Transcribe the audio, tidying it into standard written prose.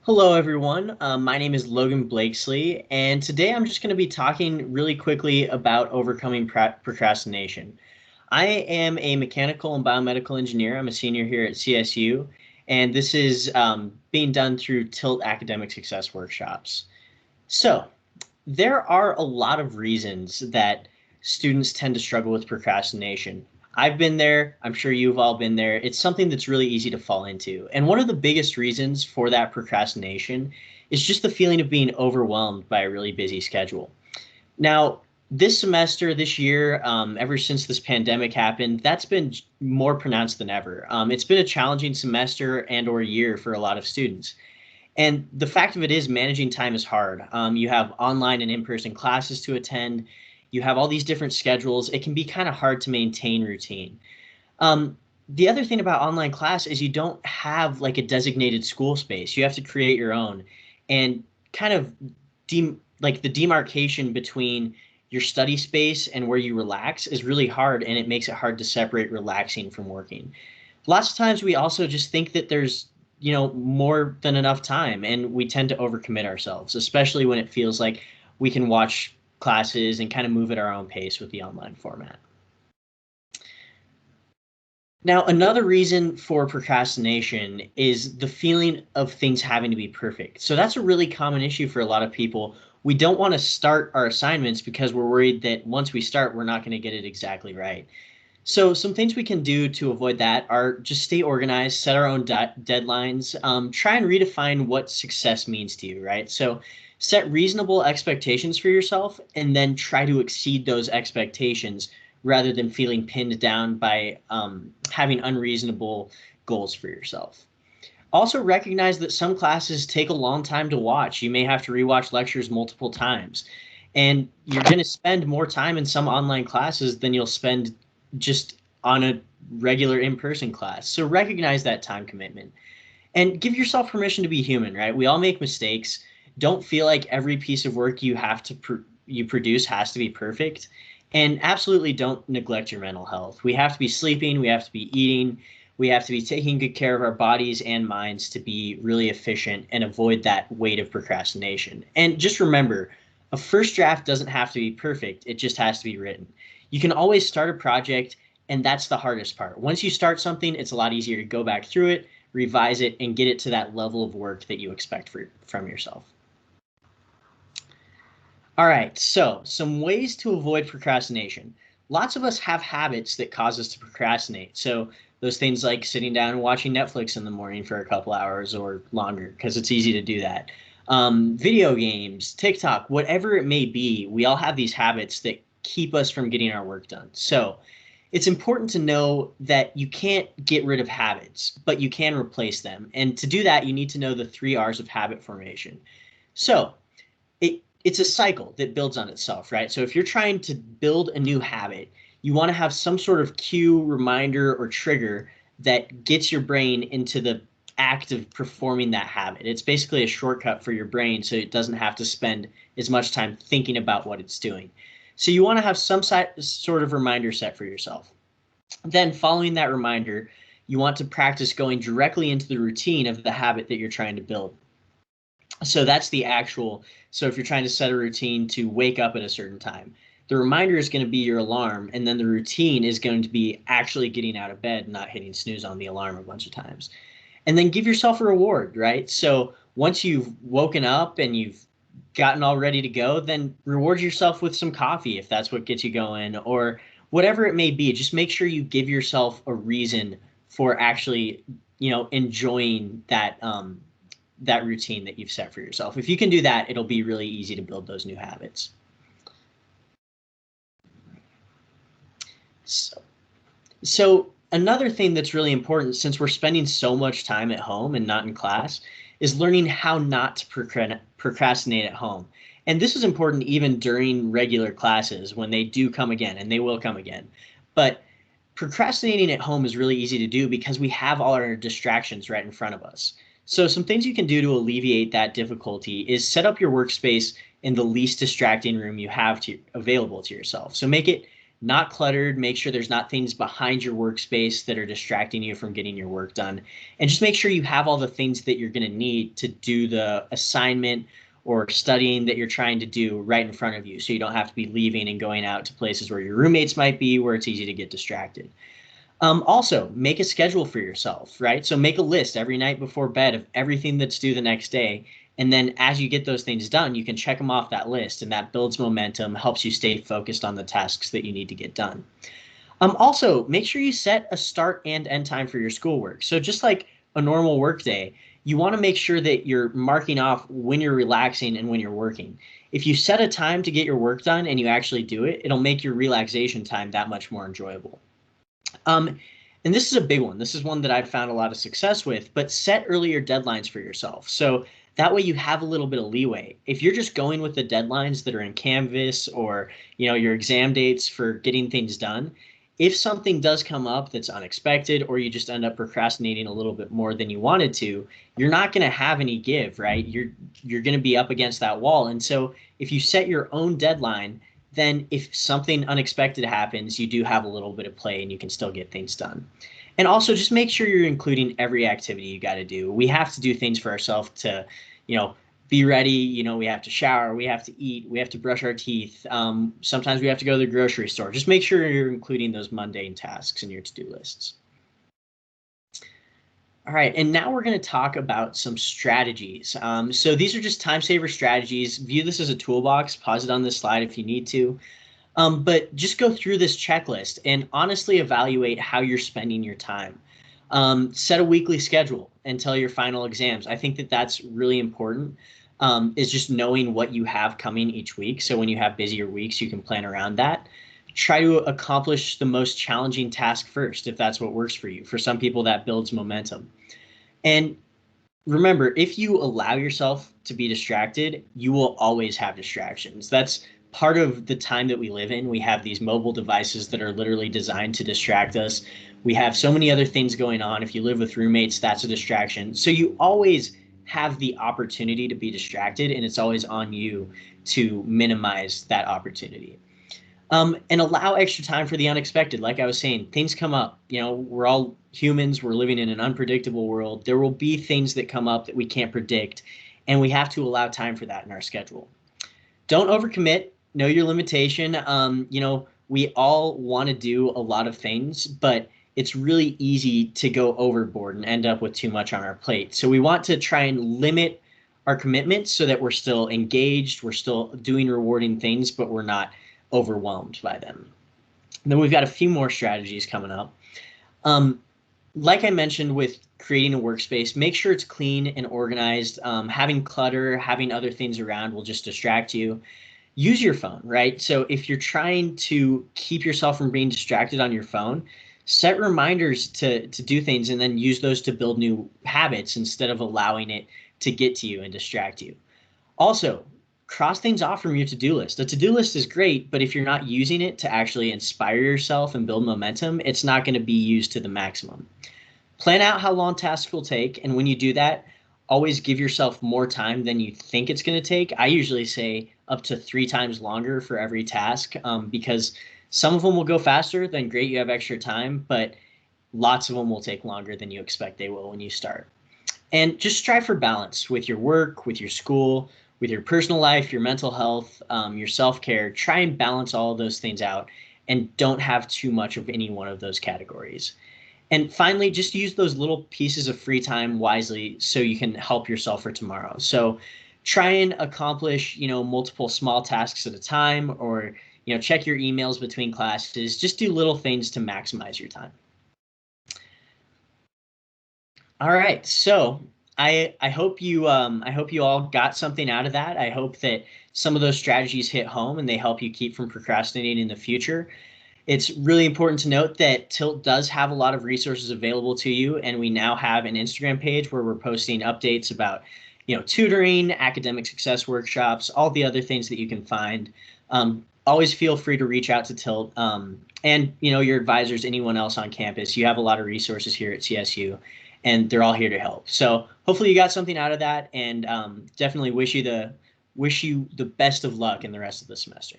Hello, everyone. My name is Logan Blakesley, and today I'm just going to be talking really quickly about overcoming procrastination. I am a mechanical and biomedical engineer. I'm a senior here at CSU, and this is being done through Tilt Academic Success Workshops. So, there are a lot of reasons that students tend to struggle with procrastination. I've been there. I'm sure you've all been there. It's something that's really easy to fall into. And one of the biggest reasons for that procrastination is just the feeling of being overwhelmed by a really busy schedule. Now, this semester, this year, ever since this pandemic happened, that's been more pronounced than ever. It's been a challenging semester and/or year for a lot of students. And the fact of it is, managing time is hard. You have online and in-person classes to attend. You have all these different schedules. It can be kind of hard to maintain routine. The other thing about online class is you don't have like a designated school space. You have to create your own, and kind of the demarcation between your study space and where you relax is really hard, and it makes it hard to separate relaxing from working. Lots of times we also just think that there's more than enough time, and we tend to overcommit ourselves, especially when it feels like we can watch classes and kind of move at our own pace with the online format. Now, another reason for procrastination is the feeling of things having to be perfect. So that's a really common issue for a lot of people. We don't want to start our assignments because we're worried that once we start, we're not going to get it exactly right. So some things we can do to avoid that are just stay organized, set our own deadlines, try and redefine what success means to you, right? So set reasonable expectations for yourself and then try to exceed those expectations rather than feeling pinned down by having unreasonable goals for yourself. Also recognize that some classes take a long time to watch. You may have to rewatch lectures multiple times, and you're going to spend more time in some online classes than you'll spend just on a regular in-person class. So recognize that time commitment and give yourself permission to be human, right? We all make mistakes. Don't feel like every piece of work you have to you produce has to be perfect. And absolutely don't neglect your mental health. We have to be sleeping, we have to be eating, we have to be taking good care of our bodies and minds to be really efficient and avoid that weight of procrastination. And just remember, a first draft doesn't have to be perfect, it just has to be written. You can always start a project, and that's the hardest part. Once you start something, it's a lot easier to go back through it, revise it, and get it to that level of work that you expect from yourself. All right, so some ways to avoid procrastination. Lots of us have habits that cause us to procrastinate. So those things like sitting down and watching Netflix in the morning for a couple hours or longer, because it's easy to do that. Video games, TikTok, whatever it may be, we all have these habits that keep us from getting our work done. So it's important to know that you can't get rid of habits, but you can replace them. And to do that, you need to know the 3 R's of habit formation. So it's a cycle that builds on itself, right? So if you're trying to build a new habit, you want to have some sort of cue, reminder, or trigger that gets your brain into the act of performing that habit. It's basically a shortcut for your brain so it doesn't have to spend as much time thinking about what it's doing. So you want to have some sort of reminder set for yourself. Then following that reminder, you want to practice going directly into the routine of the habit that you're trying to build. So that's the actual, so if you're trying to set a routine to wake up at a certain time, the reminder is going to be your alarm, and then the routine is going to be actually getting out of bed, not hitting snooze on the alarm a bunch of times. And then give yourself a reward, right? So once you've woken up and you've gotten all ready to go, then reward yourself with some coffee if that's what gets you going, or whatever it may be. Just make sure you give yourself a reason for actually, enjoying that that routine that you've set for yourself. If you can do that, it'll be really easy to build those new habits. So another thing that's really important, since we're spending so much time at home and not in class, is learning how not to procrastinate at home. And this is important even during regular classes when they do come again, and they will come again. But procrastinating at home is really easy to do because we have all our distractions right in front of us. So some things you can do to alleviate that difficulty is set up your workspace in the least distracting room you have available to yourself. So make it not cluttered. Make sure there's not things behind your workspace that are distracting you from getting your work done. And just make sure you have all the things that you're going to need to do the assignment or studying that you're trying to do right in front of you, so you don't have to be leaving and going out to places where your roommates might be, where it's easy to get distracted. Also, make a schedule for yourself, right? So make a list every night before bed of everything that's due the next day. And then as you get those things done, you can check them off that list, and that builds momentum, helps you stay focused on the tasks that you need to get done. Also, make sure you set a start and end time for your schoolwork. So just like a normal work day, you want to make sure that you're marking off when you're relaxing and when you're working. If you set a time to get your work done and you actually do it, it'll make your relaxation time that much more enjoyable. And this is a big one. This is one that I've found a lot of success with, but set earlier deadlines for yourself. So that way you have a little bit of leeway. If you're just going with the deadlines that are in Canvas or, your exam dates for getting things done, if something does come up that's unexpected, or you just end up procrastinating a little bit more than you wanted to, you're not going to have any give, right? You're going to be up against that wall. And so if you set your own deadline, then if something unexpected happens, you do have a little bit of play and you can still get things done. And also just make sure you're including every activity you got to do. We have to do things for ourselves to, be ready. We have to shower, we have to eat, we have to brush our teeth. Sometimes we have to go to the grocery store. Just make sure you're including those mundane tasks in your to-do lists. All right, and now we're going to talk about some strategies. So these are just time saver strategies. View this as a toolbox. Pause it on this slide if you need to. But just go through this checklist and honestly evaluate how you're spending your time. Set a weekly schedule until your final exams. I think that that's really important, is just knowing what you have coming each week. So when you have busier weeks, you can plan around that. Try to accomplish the most challenging task first, if that's what works for you. For some people, that builds momentum. And remember, if you allow yourself to be distracted, you will always have distractions. That's part of the time that we live in. We have these mobile devices that are literally designed to distract us. We have so many other things going on. If you live with roommates, that's a distraction. So you always have the opportunity to be distracted, and it's always on you to minimize that opportunity. And allow extra time for the unexpected. Like I was saying, things come up. We're all humans. We're living in an unpredictable world. There will be things that come up that we can't predict, and we have to allow time for that in our schedule. Don't overcommit. Know your limitation. We all want to do a lot of things, but it's really easy to go overboard and end up with too much on our plate. So we want to try and limit our commitments so that we're still engaged, we're still doing rewarding things, but we're not overwhelmed by them. And then we've got a few more strategies coming up. Like I mentioned with creating a workspace, make sure it's clean and organized. Having clutter, having other things around will just distract you. Use your phone, right? So if you're trying to keep yourself from being distracted on your phone, set reminders to do things and then use those to build new habits instead of allowing it to get to you and distract you. Also, cross things off from your to-do list. A to-do list is great, but if you're not using it to actually inspire yourself and build momentum, it's not going to be used to the maximum. Plan out how long tasks will take, and when you do that, always give yourself more time than you think it's going to take. I usually say up to 3 times longer for every task, because some of them will go faster, then great, you have extra time, but lots of them will take longer than you expect they will when you start. And just strive for balance with your work, with your school, with your personal life, your mental health, your self-care. Try and balance all of those things out and don't have too much of any one of those categories. And finally, just use those little pieces of free time wisely so you can help yourself for tomorrow. So try and accomplish, multiple small tasks at a time, or, check your emails between classes. Just do little things to maximize your time. All right, so I hope you all got something out of that. I hope that some of those strategies hit home and they help you keep from procrastinating in the future. It's really important to note that Tilt does have a lot of resources available to you, and we now have an Instagram page where we're posting updates about, tutoring, academic success workshops, all the other things that you can find. Always feel free to reach out to Tilt, and your advisors, anyone else on campus. You have a lot of resources here at CSU, and they're all here to help. So hopefully you got something out of that, and definitely wish you the best of luck in the rest of the semester.